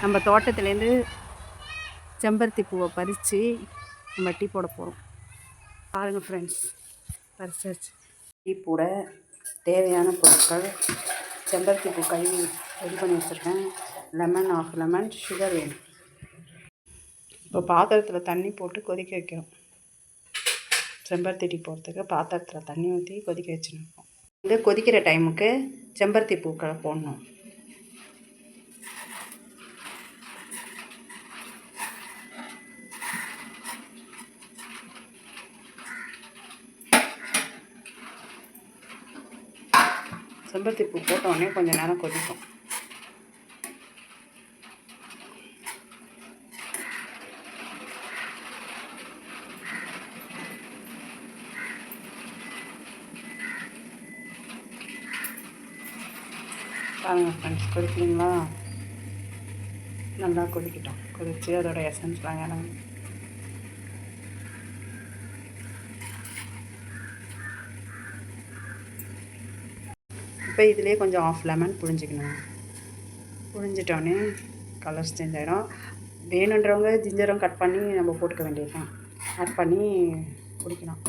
நம்ம தோட்டத்துலேருந்து செம்பருத்தி பூவை பறித்து நம்ம டீ போட போகிறோம். பாருங்கள் ஃப்ரெண்ட்ஸ், பறிச்சாச்சு. டீ போட தேவையான பொருட்கள்: செம்பருத்தி பூ கழுவி ரெடி பண்ணி வச்சுருக்கேன், லெமன், ஆஃப் லெமன், சுகர் வேணும். இப்போ பாத்திரத்தில் தண்ணி போட்டு கொதிக்க வைக்கிறோம். செம்பருத்தி டீ போடுறதுக்கு பாத்திரத்தில் தண்ணி ஊற்றி கொதிக்க வச்சுருக்கோம். இது கொதிக்கிற டைமுக்கு செம்பருத்தி பூக்களை போடணும். செம்பருத்தி பூ போட்ட உடனே கொஞ்சம் நேரம் கொதிக்கும். பாருங்கள் ஃப்ரெண்ட்ஸ், கொதிக்கிறீங்களா? நல்லா கொதிக்கிட்டோம். கொதித்து அதோட எசன்ஸ்லாம் இறங்கும். இப்போ இதிலே கொஞ்சம் ஆஃப் லெமன் புழிஞ்சிக்கணும். புழிஞ்சிட்டோன்னே கலர்ஸ் சேஞ்ச் ஆகிடும். வேணுன்றவங்க ஜிஞ்சரும் கட் பண்ணி நம்ம போட்டுக்க வேண்டியதுதான். ஆட் பண்ணி குடிக்கலாம்.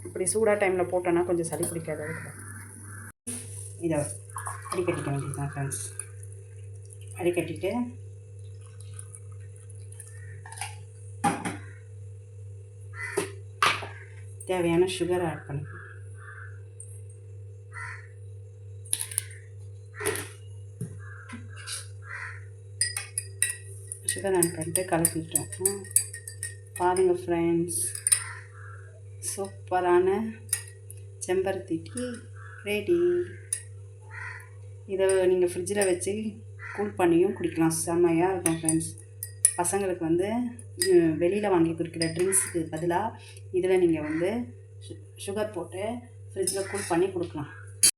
இப்படி சூடாக டைமில் போட்டோன்னா கொஞ்சம் சளி பிடிக்காத இருக்கும். இதை அடிக்கட்டிக்க வேண்டியதுதான் ஃப்ரெண்ட்ஸ். அடிக்கட்டிட்டு தேவையான சுகரை ஆட் பண்ணிக்கலாம். சுகர் ஆட் பண்ணிட்டு கலக்கிட்டோம். பாருங்கள் ஃப்ரெண்ட்ஸ், சூப்பரான செம்பருத்தி டீ ரெடி. இதை நீங்கள் ஃப்ரிட்ஜில் வச்சு கூல் பண்ணியும் குடிக்கலாம். செம்மையாக இருக்கும் ஃப்ரெண்ட்ஸ். பசங்களுக்கு வெளியில் வாங்கி குடிக்கிற ட்ரிங்க்ஸுக்கு பதிலாக இதில் நீங்கள் சுகர் போட்டு ஃப்ரிட்ஜில் கூல் பண்ணி கொடுக்கலாம்.